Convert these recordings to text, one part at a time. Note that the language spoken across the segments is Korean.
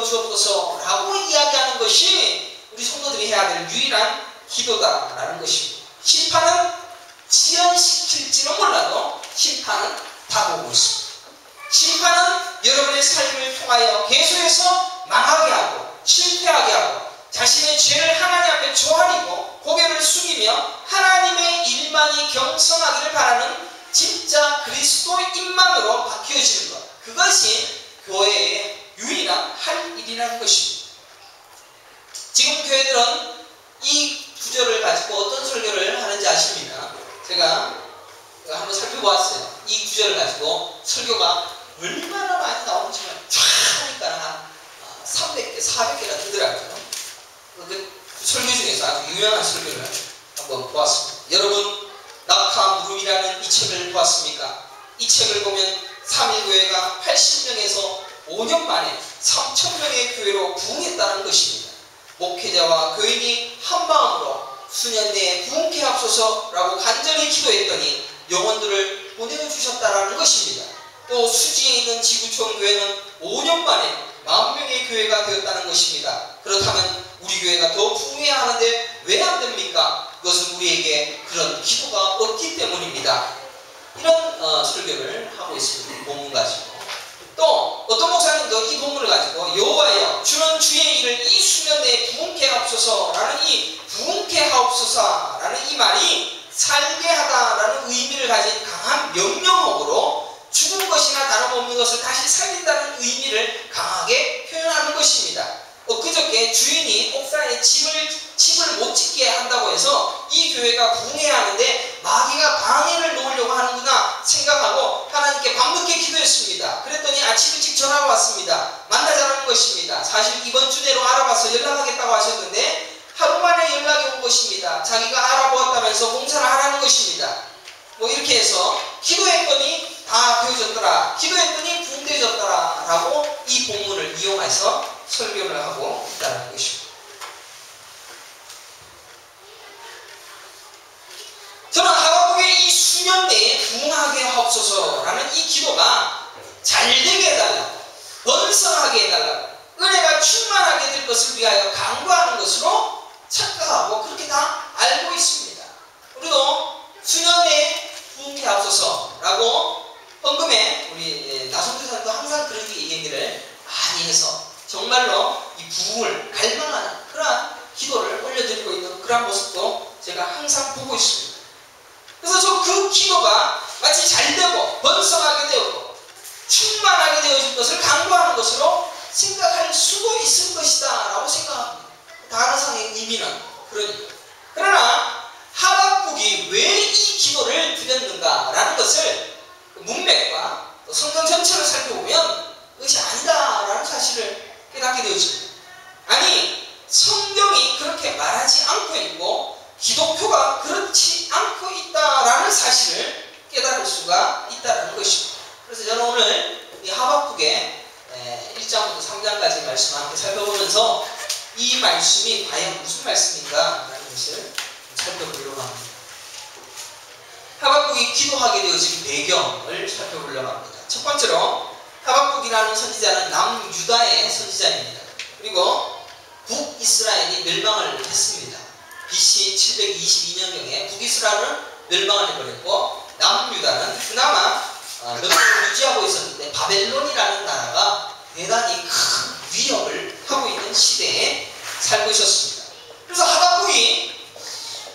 베풀어 주옵소서 라고 이야기하는 것이 우리 성도들이 해야 될 유일한 기도다라는 것입니다. 심판은 지연시킬지는 몰라도 심판은 다가오고 있습니다. 심판은 여러분의 삶을 통하여 계속해서 망하게 하고 실패하게 하고 자신의 죄를 하나님 앞에 조아리고 고개를 숙이며 하나님의 일만이 경성하기를 바라는 진짜 그리스도인만으로 바뀌어지는 것, 그것이 교회의 유일한 할 일이라는 것입니다. 지금 교회들은 이 구절을 가지고 어떤 설교를 하는지 아십니까? 제가 한번 살펴보았어요. 이 구절을 가지고 설교가 얼마나 많이 나오는지 쫙 하니까 한 300개, 400개가 되더라고요. 그 설교 중에서 아주 유명한 설교를 한번 보았습니다. 여러분, 낙하 무릎이라는 이 책을 보았습니까? 이 책을 보면 3.1교회가 80명에서 5년 만에 3,000명의 교회로 부흥했다는 것입니다. 목회자와 교인이 한마음으로 수년 내에 부흥케 하옵소서라고 간절히 기도했더니 영혼들을 보내주셨다라는 것입니다. 또 수지에 있는 지구촌 교회는 5년 만에 10,000명의 교회가 되었다는 것입니다. 그렇다면 우리 교회가 더 부흥해야 하는데 왜 안 됩니까? 그것은 우리에게 그런 기도가 없기 때문입니다. 이런 설교를 하고 있습니다. 본문 가지고. 또 어떤 목사님도 이 본문을 가지고 여호와여 주는 주의 일을 이 수년 내에 부흥케 하옵소서라는 이 부흥케 하옵소서라는 이 말이 살게 하다라는 의미를 가진 강한 명령어로 죽은 것이나 다름없는 것을 다시 살린다는 의미를 강하게 표현하는 것입니다. 엊그저께 주인이 옥상에 집을 못 짓게 한다고 해서 이 교회가 부흥해야 하는데 마귀가 방해를 놓으려고 하는구나 생각하고 하나님께 밤늦게 기도했습니다. 그랬더니 아침 일찍 전화가 왔습니다. 만나자는 것입니다. 사실 이번 주 내로 알아봐서 연락하겠다고 하셨는데 하루 만에 연락이 온 것입니다. 자기가 알아보았다면서 공사를 하라는 것입니다. 뭐 이렇게 해서 기도했더니 다 되어졌더라, 기도했더니 부흥되어졌더라 라고 이 본문을 이용해서 설교를 하고 있다는 것입니다. 저는 하박국의 이 수년 내에 부흥하게 하옵소서라는 이 기도가 잘되게 해달라고, 번성하게 해달라고, 은혜가 충만하게 될 것을 위하여 간구하는 것으로 착각하고 그렇게 다 알고 있습니다. 우리도 수년 내에 부흥케 하옵소서라고 헌금에 우리 나성주 사님도 항상 그런 얘기를 많이 해서 정말로 이 부흥을 갈망하는 그러한 기도를 올려드리고 있는 그러한 모습도 제가 항상 보고 있습니다. 그래서 저 그 기도가 마치 잘되고 번성하게 되고 충만하게 되어질 것을 간구하는 것으로 생각할 수도 있을 것이다 라고 생각합니다. 단어상의 의미는 그러니까. 그러나 하박국이 왜 이 기도를 드렸는가 라는 것을 문맥과 성경 전체를 살펴보면 그것이 아니다라는 사실을 깨닫게 되어집니다. 아니, 성경이 그렇게 말하지 않고 있고 기독교가 그렇지 않고 있다라는 사실을 깨달을 수가 있다는 것입니다. 그래서 저는 오늘 이 하박국의 1장부터 3장까지 말씀을 함께 살펴보면서 이 말씀이 과연 무슨 말씀인가 라는 것을 살펴보려고 합니다. 하박국이 기도하게 되어진 배경을 살펴보려고 합니다. 첫 번째로 하박국이라는 선지자는 남유다의 선지자입니다. 그리고 북이스라엘이 멸망을 했습니다. BC 722년경에 북이스라엘은 멸망을 해버렸고 남유다는 그나마 명령을 유지하고 있었는데 바벨론이라는 나라가 대단히 큰 위협을 하고 있는 시대에 살고 있었습니다. 그래서 하박국이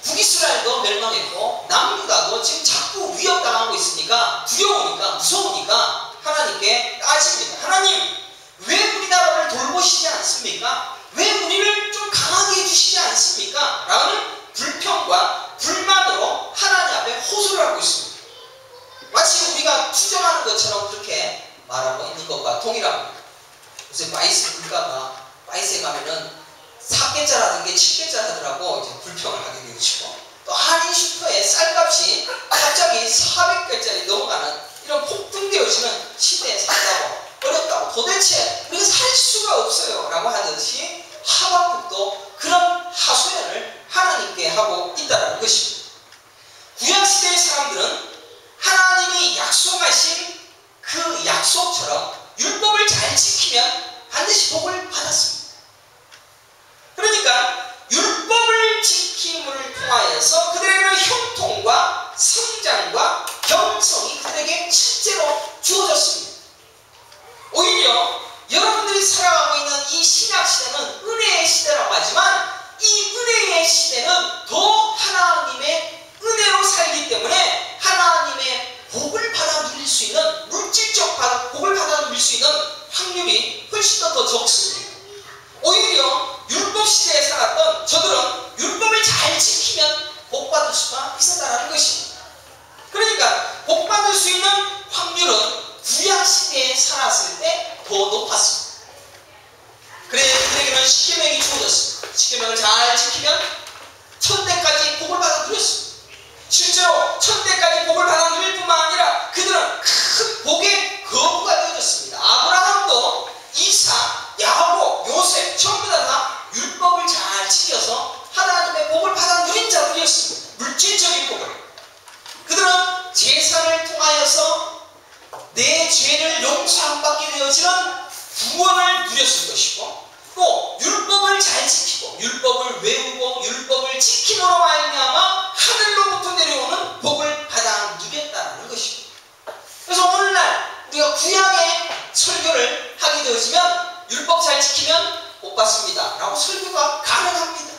북이스라엘도 멸망했고 남유다도 지금 자꾸 위협당하고 있으니까 두려우니까 무서우니까 하나님께 따집니다. 하나님, 왜 우리나라를 돌보시지 않습니까? 왜 우리를 좀 강하게 해주시지 않습니까? 라는 불평과 불만으로 하나님 앞에 호소를 하고 있습니다. 마치 우리가 투정하는 것처럼 그렇게 말하고 있는 것과 동일합니다. 요새 마이스 물가가 마이스에 가면은 4개짜라는 게 7개짜라더라고 이제 불평을 하게 되어지고, 또 한인 슈퍼에 쌀값이 갑자기 400개짜리 넘어가는 이런 폭등되어지는 시대에 산다고, 어렵다고, 도대체 우리가 살 수가 없어요 라고 하듯이 하박국도 그런 하소연을 하나님께 하고 있다는 것입니다. 구약시대의 사람들은 하나님이 약속하신 그 약속처럼 율법을 잘 지키면 반드시 복을 받았습니다. 그러니까 율법을 지킴을 통하여서 그들에게는 형통과 성장과 경성이 그들에게 실제로 주어졌습니다. 오히려 여러분들이 살아가고 있는 이 신약시대는 은혜의 시대라고 하지만 이 은혜의 시대는 더 하나님의 은혜로 살기 때문에 하나님의 복을 받아 누릴 수 있는, 물질적 복을 받아 누릴 수 있는 확률이 훨씬 더 적습니다. 오히려 율법 시대에 살았던 저들은 율법을 잘 지키면 복 받을 수가 있었다는 것입니다. 그러니까 복 받을 수 있는 확률은 구약 시대에 살았을 때 더 높았습니다. 그래서 그들에게는 십계명이 주어졌습니다. 십계명을 잘 지키면 천대까지 복을 받아 누렸습니다. 실제로 천대까지 복을 받아 누릴 뿐만 아니라 그들은 큰 복의 거부가 되어졌습니다. 아브라함도 이삭, 야곱, 요셉 전부 다 율법을 잘 지켜서 하나님의 복을 받아 누린 자들이었습니다. 물질적인 복을. 그들은 제사를 통하여서 내 죄를 용서받게 되어지는 구원을 누렸을 것이고, 또 율법을 잘 지키고 율법을 외우고 율법을 지킴으로 말미암아 하늘로부터 내려오는 복을 받아 누렸다는 것입니다. 그래서 오늘날 우리가 구약의 설교를 하게 되어지면 율법 잘 지키면 복 받습니다 라고 설교가 가능합니다.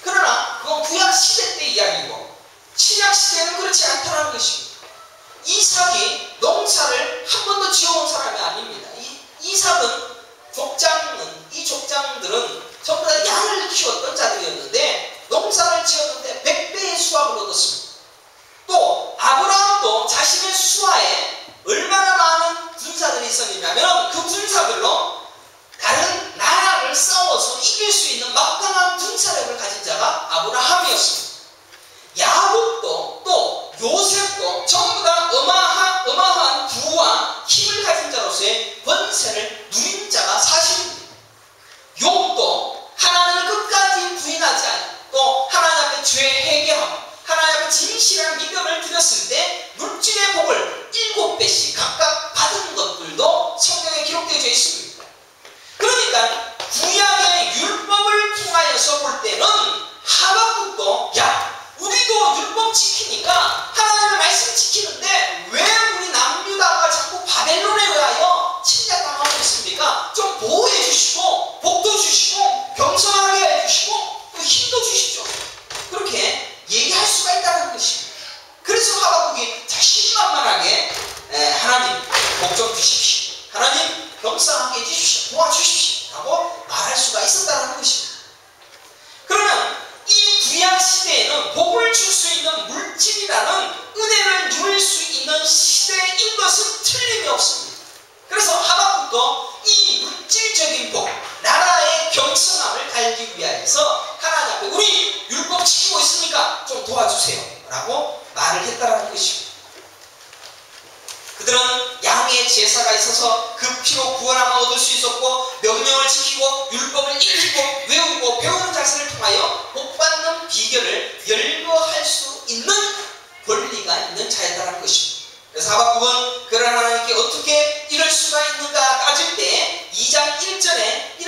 그러나 그건 구약 시대 때 이야기고 신약 시대는 그렇지 않다는 것입니다. 이삭이 농사를 한 번도 지어온 사람이 아닙니다. 이삭은 이 족장들은 전부 다 양을 키웠던 자들이었는데 농사를 지었는데 100배의 수확을 얻었습니다. 또 아브라함도 자신의 수하에 얼마나 많은 군사들이 있었냐면 그 군사들로 다른 나라를 싸워서 이길 수 있는 막강한 군사력을 가진 자가 아브라함이었습니다. 야곱도 또 요셉도 전부 다 어마어마한 부와 힘을 가진 자로서의 권세를 누린 자가 사실입니다. 욥도 하나님을 끝까지 부인하지 않고 또 하나님 앞에 죄 회개하고 하나님 앞에 진실한 믿음을 드렸을 때 물질의 복을 7배씩 각각 받은 것들도 성경에 기록되어 있습니다. 그러니까 구약의 율법을 통하여서 볼 때는 하박국도 우리도 율법 지키니까 하나님의 말씀 지키는데 왜 우리 남유다가 자꾸 바벨론에 의하여 침략당하고 있습니까? 좀 보호해 주시고 복도 주시고 겸손하게 해주시고 또 힘도 주십시오. 그렇게 얘기할 수가 있다는 것입니다. 그래서 하박국이 자신만만하게 하나님 복 좀 주십시오. 하나님 겸손하게 해주십시오. 도와주십시오. 라고 말할 수가 있었다는 것입니다. 그러면 이 구약 시대에는 복을 줄 수 있는 물질이라는 은혜를 누릴 수 있는 시대인 것은 틀림이 없습니다. 그래서 하박국도 이 물질적인 복, 나라의 경성함을 달기 위하여서 하나님 앞에 우리 율법 지키고 있으니까 좀 도와주세요 라고 말을 했다는 것입니다. 그들은 양의 제사가 있어서 그 피로 구원함을 얻을 수 있었고 명령을 지키고 율법을 읽고 외우고 배우는 자세를 통하여 복받는 비결을 열거할 수 있는 권리가 있는 자였다는 것입니다. 그래서 하박국은 그런 하나님께 어떻게 이럴 수가 있는가 따질 때 2장 1절에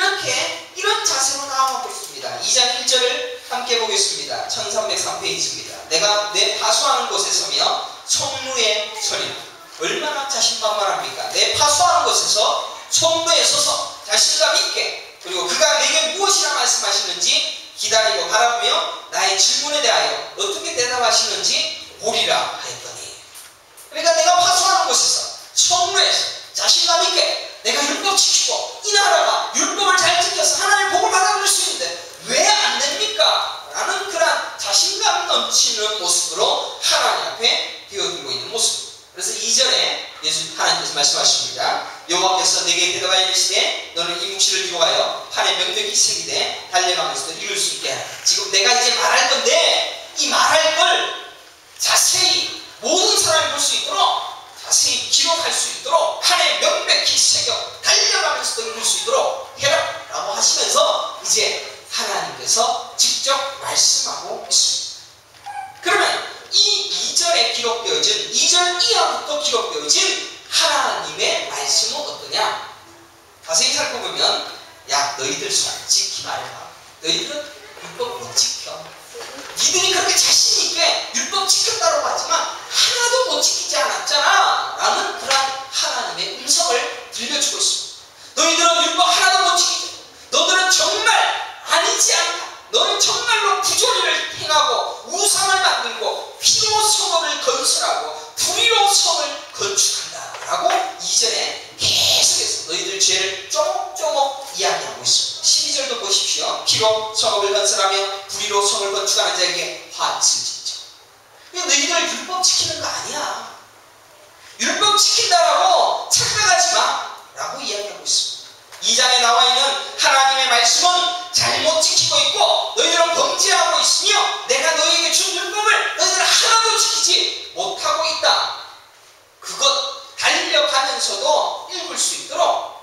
이런 자세로 나오고 있습니다. 2장 1절을 함께 보겠습니다. 1303페이지입니다. 내가 내 파수하는 곳에 서며 총무에 서리라. 얼마나 자신만만합니까? 내 파수하는 곳에서 총무에 서서 자신감 있게, 그리고 그가 내게 무엇이라 말씀하시는지 기다리고 바라보며 나의 질문에 대하여 어떻게 대답하시는지 보리라 하였더니, 그러니까 내가 파수하는 곳에서 총무에서 자신감 있게 내가 율법 지키고 이 나라가 율법을 잘 지켜서 하나님의 복을 받아들일 수 있는데 왜 안 됩니까? 라는 그런 자신감 넘치는 모습으로 하나님 앞에 비워두고 있는 모습. 그래서 2절에 하나님께서 말씀하십니다. 여호와께서 내게 대답하여 이르시되 너는 이 묵시를 기록하여 판에 명백히 새기되 달려가면서도 이룰 수 있게 하라. 지금 내가 이제 말할 건데 이 말할 걸 자세히 모든 사람이 볼 수 있도록 자세히 기록할 수 있도록 판에 명백히 새겨 달려가면서도 이룰 수 있도록 해라 라고 하시면서 이제 하나님께서 직접 말씀하고 있습니다. 그러면 이 2절에 기록되어진 2절 이하부터 기록되어진 하나님의 말씀은 어떠냐? 자세히 살펴보면 야 너희들 솔직히 말해봐. 너희들은 율법 못 지켜. 니들이 그렇게 자신있게 율법 지켰다고 하지만 하나도 못 지키지 않았잖아 라는 그런 하나님의 음성을 들려주고 있습니다. 너희들은 율법 하나도 못 지키지. 너희들은 정말 아니지 않다. 너희는 정말로 부조리를 행하고 우상을 만들고 피로 성읍을 건설하고 불의로 성을 건축한다 라고 이전에 계속해서 너희들 죄를 쪼목쪼목 이야기하고 있습니다. 12절도 보십시오. 피로 성읍을 건설하며 불의로 성을 건축하는 자에게 화를 짓죠. 너희들 율법 지키는 거 아니야. 율법 지킨다라고 착각하지 마 라고 이야기하고 있습니다. 2장에 나와 있는 하나님의 말씀은 잘못 지키고 있고 너희들은 범죄하고 있으며 내가 너희에게 준 율법을 너희들은 하나도 지키지 못하고 있다. 그것 달려가면서도 읽을 수 있도록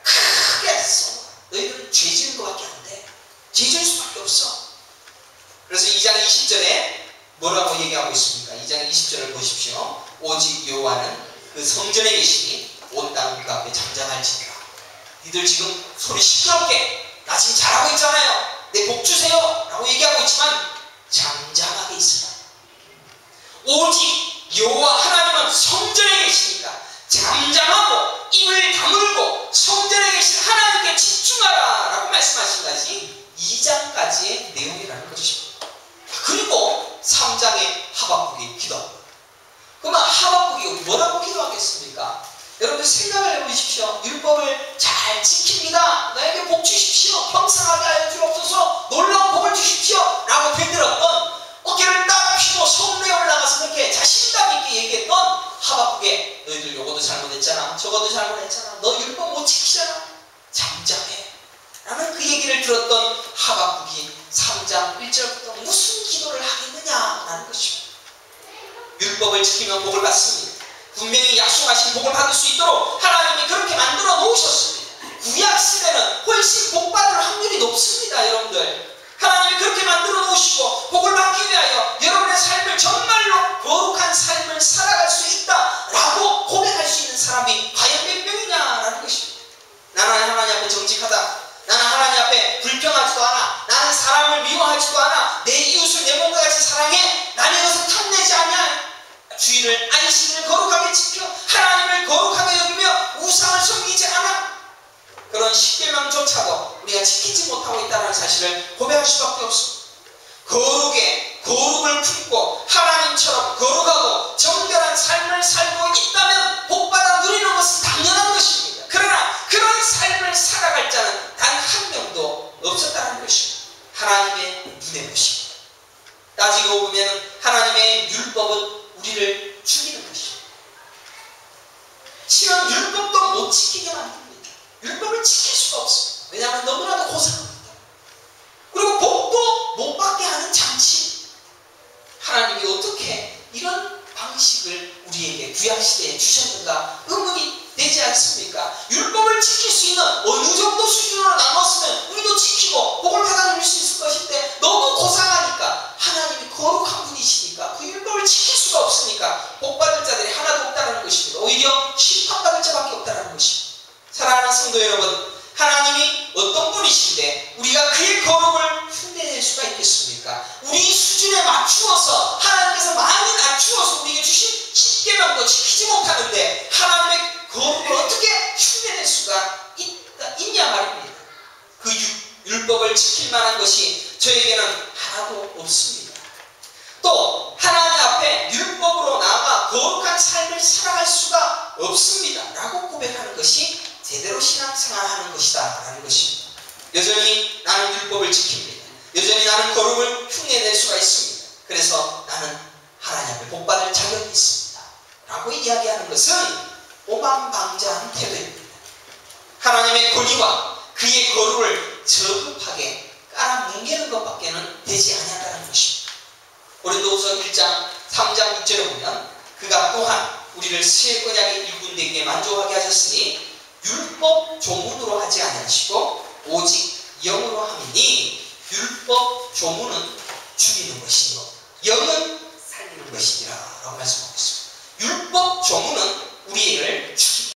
크게 써. 너희들은 죄 지은 것밖에 안 돼. 죄 지을 수밖에 없어. 그래서 2장 20절에 뭐라고 얘기하고 있습니까? 2장 20절을 보십시오. 오직 여호와는 그 성전에 계시니 온 땅 그 앞에 잠잠할지니라. 니들 지금 소리 시끄럽게 나 지금 잘하고 있잖아요. 내 복 주세요 라고 얘기하고 있지만 잠잠하게 있으라. 오직 여호와 하나님은 성전에 계시니까 잠잠하고 입을 다물고 성전에 계신 하나님께 집중하라 라고 말씀하신 것이 2장까지의 내용이라는 것입니다. 그리고 3장의 하박국이 기도합니다. 그러면 하박국이 뭐라고 기도하겠습니까? 여러분들 생각을 해보십시오. 율법을 잘 지킵니다. 나에게 복 주십시오. 평생하게 하여 주옵소서. 놀라운 복을 주십시오 라고 되들었던 어깨를 딱 펴고 성내에 올라가서 그렇게 자신감 있게 얘기했던 하박국에 너희들 요것도 잘못했잖아. 저것도 잘못했잖아. 너 율법 못 지키잖아. 잠잠해 라는 그 얘기를 들었던 하박국이 3장 1절부터 무슨 기도를 하겠느냐 라는 것입니다. 율법을 지키면 복을 받습니다. 분명히 약속하신 복을 받을 수 있도록 하나님이 그렇게 만들어 놓으셨습니다. 구약시대는 훨씬 복받을 확률이 높습니다. 여러분들 하나님이 그렇게 만들어 놓으시고 복을 받기 위하여 여러분의 삶을 정말로 거룩한 삶을 살아갈 수 있다라고 고백할 수 있는 사람이 과연 몇 명이냐라는 것입니다. 나는 하나님 앞에 정직하다. 나는 하나님 앞에 불평하지도 않아. 나는 사람을 미워하지도 않아. 내 이웃을 내 몸과 같이 사랑해. 나는 이것을 탐내지 않냐. 주일을 안식일을 거룩하게 지켜 하나님을 거룩하게 여기며 우상을 섬기지 않아. 그런 십계명조차도 우리가 지키지 못하고 있다는 사실을 고백할 수밖에 없습니다. 거룩을 품고 하나님처럼 거룩하고 정결한 삶을 살고 있다면 복받아 누리는 것은 당연한 것입니다. 그러나 그런 삶을 살아갈 자는 단 한 명도 없었다는 것입니다. 하나님의 눈에 보십니다. 따지고 보면 하나님의 율법은 우리를 죽이는 것입니다. 실은 율법도 못 지키게 만듭니다. 율법을 지킬 수가 없습니다. 왜냐하면 너무나도 고상합니다. 그리고 복도 못 받게 하는 장치. 하나님이 어떻게 이런 방식을 우리에게 구약시대에 주셨는가 의문이 되지 않습니까? 율법을 지킬 수 있는 어느 정도 수준으로 나눴으면 우리도 지키고 복을 받아 누릴 수 있을 것인데 너무 고상하니까 하나님이 거룩한 분이시니까 그 율법을 지킬 수가 없으니까 복받을 자들이 하나도 없다는 것입니다. 오히려 심판받을 자밖에 없다는 것입니다. 사랑하는 성도 여러분, 하나님이 어떤 분이신데 우리가 그의 거룩을 흉내낼 수가 있겠습니까? 우리 수준에 맞추어서 하나님께서 많이 낮추어서 우리에게 주신 십계명도 지키지 못하는데 하나님의 거룩을 어떻게 흉내낼 수가 있냐 말입니다. 그 율법을 지킬 만한 것이 저에게는 하나도 없습니다. 또 하나님 앞에 율법으로 나아가 거룩한 삶을 살아갈 수가 없습니다 라고 고백하는 것이 제대로 신앙생활하는 것이다 라는 것입니다. 여전히 나는 율법을 지킵니다. 여전히 나는 거룩을 흉내낼 수가 있습니다. 그래서 나는 하나님 앞에 복받을 자격이 있습니다 라고 이야기하는 것은 오만방자한 태도입니다. 하나님의 권위와 그의 거룩을 저급하게 깔아뭉개는 것밖에는 되지 아니한다는 것입니다. 고린도후서 1장 3장 6절에 보면 그가 또한 우리를 새 언약의 일꾼 되기에 만족하게 하셨으니 율법 조문으로 하지 아니하시고 오직 영으로 함이니 율법 조문은 죽이는 것이요 영은 살리는 것이니라 라고 말씀하고 있습니다. 율법 조문은 우리를 죽이는